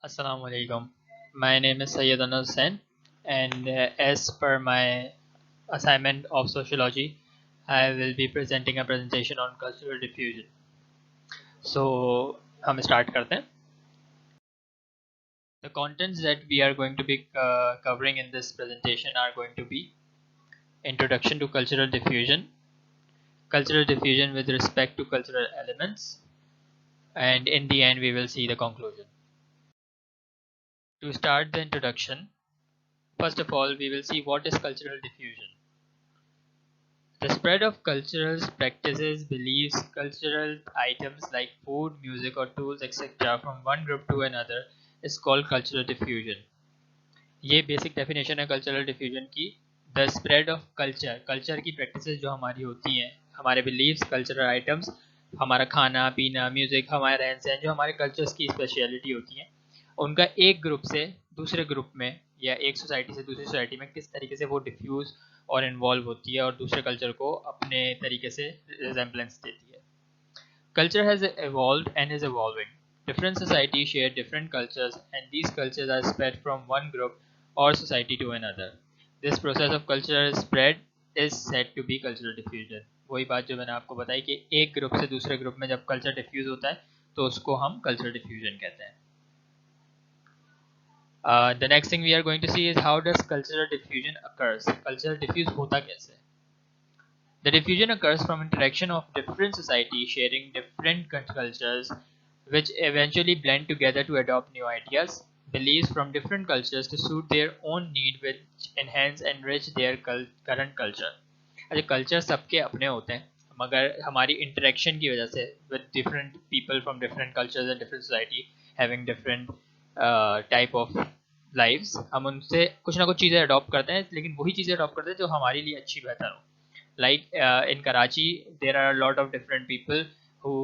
Assalamu alaikum. My name is Sayyid Hussain, and as per my assignment of sociology, I will be presenting a presentation on cultural diffusion. So, हम start करते हैं. The contents that we are going to be covering in this presentation are going to be introduction to cultural diffusion with respect to cultural elements, and in the end we will see the conclusion. To start the introduction, first of all, we will see what is cultural diffusion. The spread of cultural practices, beliefs, cultural items like food, music, or tools, etc., from one group to another is called cultural diffusion. ये basic definition है cultural diffusion की. The spread of culture की practices जो हमारी होती हैं, हमारे beliefs, cultural items, हमारा खाना पीना, म्यूज़िक, हमारे रहन सहन, जो हमारे कल्चर्स की स्पेशलिटी होती हैं, उनका एक ग्रुप से दूसरे ग्रुप में या एक सोसाइटी से दूसरी सोसाइटी में किस तरीके से वो डिफ्यूज़ और इन्वॉल्व होती है और दूसरे कल्चर को अपने तरीके से रिजेम्बलेंस देती है. Culture has evolved and is evolving. Different societies share different cultures, and these cultures are spread from one group or society to another. This process of cultural spread is said to be cultural diffusion. वही बात जो मैंने आपको बताई कि एक group से दूसरे ग्रुप में जब कल्चर डिफ्यूज होता है तो उसको हम कल्चरल डिफ्यूजन कहते हैं. The next thing we are going to see is how does cultural diffusion occurs. Cultural diffuse होता कैसे? The diffusion occurs from interaction of different societies sharing different cultures, which eventually blend together to adopt new ideas, beliefs from different cultures to suit their own need, which enhance and enrich their current culture. अच्छा, culture सबके अपने होते हैं, मगर हमारी interaction की वजह से with different people from different cultures and different society having different type of lives, हम उनसे कुछ ना कुछ चीज़ें अडॉप्ट करते हैं, लेकिन वही चीज़ें अडॉप्ट करते हैं जो हमारे लिए अच्छी बेहतर हो. Like in Karachi, there are a lot of different people who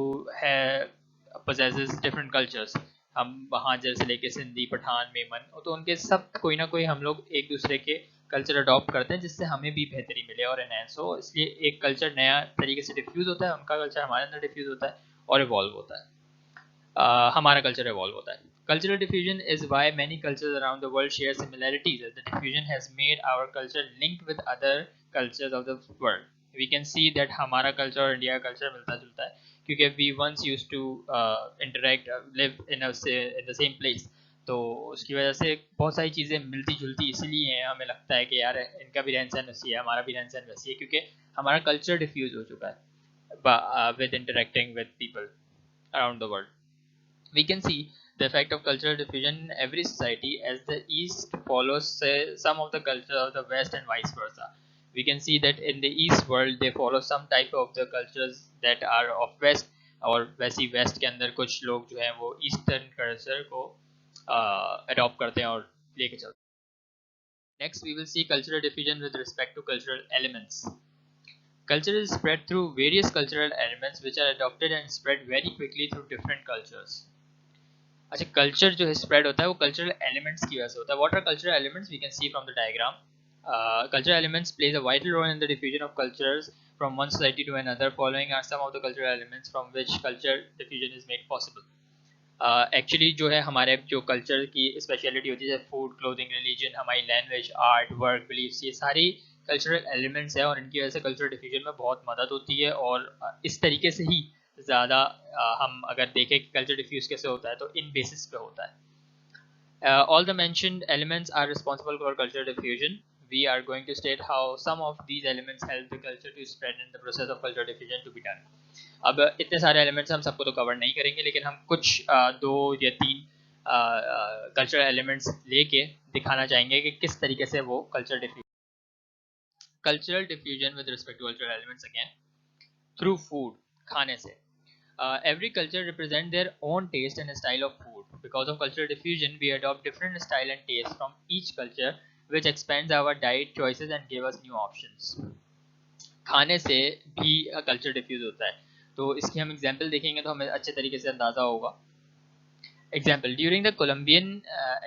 possesses different cultures. हम वहाँ जैसे लेके सिंधी, पठान, मेमन, तो उनके सब कोई ना कोई हम लोग एक दूसरे के कल्चर अडॉप्ट करते हैं जिससे हमें भी बेहतरी मिले और एनहेंस हो. इसलिए एक कल्चर नया तरीके से डिफ्यूज़ होता है, उनका कल्चर हमारे अंदर डिफ्यूज़ होता है और इवॉल्व होता है. हमारा कल्चर इवॉल्व होता है. Cultural diffusion is why many cultures around the world share similarities, as the diffusion has made our culture linked with other cultures of the world. We can see that हमारा culture और India का culture मिलता जुलता है क्योंकि we once used to interact, live in the same place. तो उसकी वजह से बहुत सारी चीज़ें मिलती जुलती इसलिए हैं, हमें लगता है कि यार इनका भी रहन सहन वैसी है, हमारा भी रहन सहन वैसी है, क्योंकि हमारा कल्चर डिफ्यूज हो चुका है with interacting with people around the world. We can see the effect of cultural diffusion in every society as the East follows some of the culture of the West and vice versa. We can see that in the East world they follow some type of the cultures that are of West, और वैसी waste के अंदर कुछ लोग जो हैं वो eastern culture को अडॉप्ट करते हैं और लेके चलते हैं. Next we will see cultural diffusion with respect to cultural elements. Culture is spread through various cultural elements which are adopted and spread very quickly through different cultures. अच्छा, culture जो है स्प्रेड होता है वो कल्चरल एलिमेंट्स की वजह से होता है. What are cultural elements? We can see from the diagram. Cultural elements plays a vital role in the diffusion of cultures from one society to another. Following are some of the cultural elements from which culture diffusion is made possible. Actually जो है हमारे जो culture की speciality होती है, जैसे food, clothing, religion, हमारी language, art, work, beliefs, ये सारी कल्चरल एलिमेंट्स है और इनकी वजह से कल्चरल डिफ्यूजन में बहुत मदद होती है. और इस तरीके से ही ज़्यादा हम अगर देखें कि कल्चर डिफ्यूज कैसे होता है तो इन बेसिस पे होता है. All the mentioned elements are responsible for cultural diffusion. We are going to state how some of these elements help the culture to spread and the process of cultural diffusion to be done. अब इतने सारे elements हम सबको तो cover नहीं करेंगे, लेकिन हम कुछ दो या तीन कल्चरल एलिमेंट्स लेके दिखाना चाहेंगे कि किस तरीके से वो cultural diffusion with respect to cultural elements again through food, खाने से. Every culture represents their own taste and style of food. Because of cultural diffusion, we adopt different style and taste from each culture, which expands our diet choices and give us new options. खाने से भी culture diffuse होता है, तो इसकी हम example देखेंगे तो हमें अच्छे तरीके से अंदाज़ा होगा. Example: during the Columbian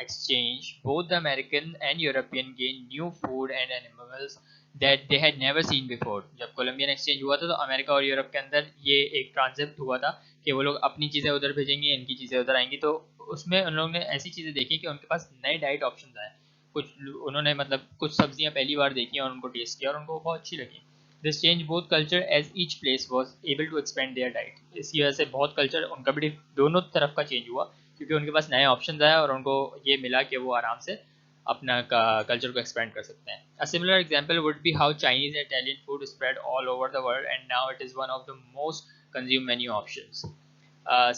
exchange, both the American and European gained new food and animals that they had never seen before. जब कोलंबियन एक्सचेंज हुआ था तो अमेरिका और यूरोप के अंदर ये एक ट्रांसेप्ट हुआ था कि वो लोग अपनी चीज़ें उधर भेजेंगे, इनकी चीज़ें उधर आएंगी, तो उसमें उन लोगों ने ऐसी चीज़ें देखी कि उनके पास नए डाइट ऑप्शन आए। कुछ उन्होंने मतलब कुछ सब्जियां पहली बार देखी और उनको टेस्ट किया और उनको बहुत अच्छी लगी। This change both culture as each place was able to expand their diet. इसी वजह से बहुत कल्चर उनका भी दोनों तरफ का चेंज हुआ, क्योंकि उनके पास नए ऑप्शन आए और उनको ये मिला कि वो आराम से अपना कल्चर को एक्सपेंड कर सकते हैं। A similar example would be how Chinese and Italian food spread all over the world and now it is one of the most consume menu options.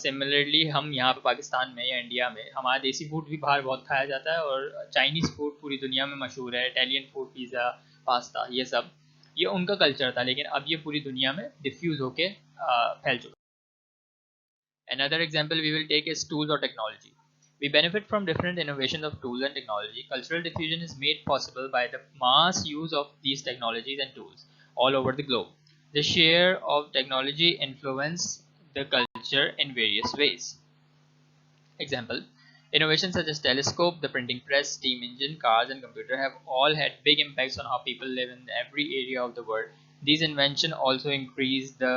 Similarly हम यहाँ पे पाकिस्तान में या इंडिया में हमारा देसी फूड भी बाहर बहुत खाया जाता है और चाइनीज़ फूड पूरी दुनिया में मशहूर है। इटालियन फूड, पिज़्ज़ा, पास्ता, ये सब ये उनका कल्चर था, लेकिन अब ये पूरी दुनिया में डिफ्यूज़ होके फैल चुका है। Another example we will take is tools or technology. We benefit from different innovations of tools and technology. Cultural diffusion is made possible by the mass use of these technologies and tools all over the globe. The share of technology influence the culture in various ways. Example: innovations such as telescope, the printing press, steam engine, cars, and computer have all had big impacts on how people live in every area of the world. These inventions also increase the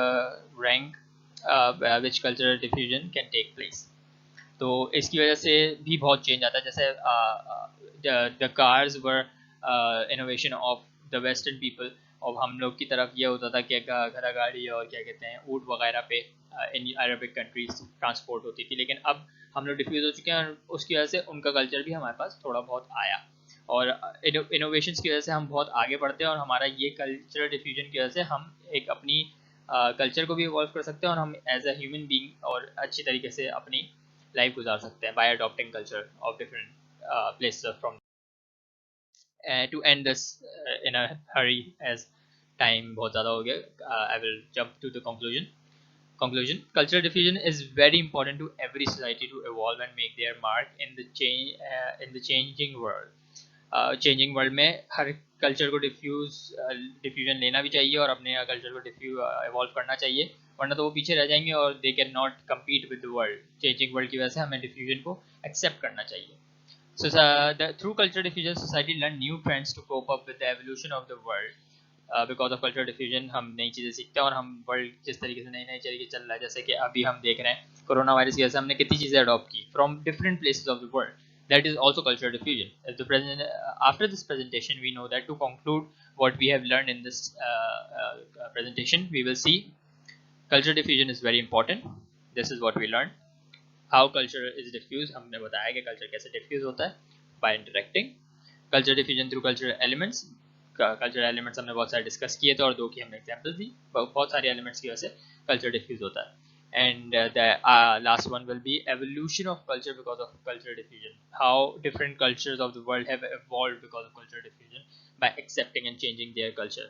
rank which cultural diffusion can take place. तो इसकी वजह से भी बहुत change आता है। जैसे the cars were innovation of the western people, और हम लोग की तरफ ये होता था कि घड़ा गाड़ी और क्या कहते हैं ऊँट वगैरह पे इन अरबिक कंट्रीज ट्रांसपोर्ट होती थी, लेकिन अब हम लोग डिफ्यूज़ हो चुके हैं और उसकी वजह से उनका कल्चर भी हमारे पास थोड़ा बहुत आया। और इनोवेशंस की वजह से हम बहुत आगे बढ़ते हैं और हमारा ये कल्चरल डिफ्यूजन की वजह से हम एक अपनी कल्चर को भी इवॉल्व कर सकते हैं और हम एज अ ह्यूमन बीइंग और अच्छी तरीके से अपनी लाइफ गुजार सकते हैं by adopting culture of different places from. To end this in a hurry as time बहुत ज़्यादा हो गया, I will jump to the conclusion. Conclusion: cultural diffusion is very important to every society to evolve and make their mark in the changing world. Changing world में हर culture को diffusion लेना भी चाहिए और अपने कल्चर को इवॉल्व करना चाहिए, वरना तो वो पीछे रह जाएंगे और they can not compete with the world. Changing world की वजह से हमें डिफ्यूजन को एक्सेप्ट करना चाहिए। So through cultural diffusion, society learn new trends to cope up with the evolution of the world. Because of cultural diffusion हम नई चीज़ें सीखते हैं और हम वर्ल्ड जिस तरीके से नई नई तरीके चल रहा है, जैसे कि अभी हम देख रहे हैं कोरोना वायरस की वजह से हमने कितनी चीज़ें अडॉप्ट की from different places of the world. That is also cultural diffusion. After this presentation, we know that to conclude what we have learned in this presentation, we will see cultural diffusion is very important. This is what we learned. How culture is diffused. हमने बताया कि culture कैसे diffuse होता है by interacting. Cultural diffusion through cultural elements. Cultural elements हमने बहुत सारे discuss किए थे और दो की हमने एग्जांपल दी। बहुत सारे एलिमेंट्स की वजह से कल्चर डिफ्यूज होता है। And the last one will be evolution of culture because of culture diffusion, how different cultures of the world have evolved because of culture diffusion bye accepting and changing their culture.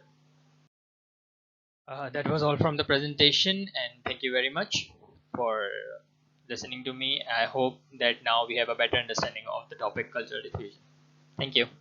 That was all from the presentation, and thank you very much for listening to me. I hope that now we have a better understanding of the topic cultural diffusion. Thank you.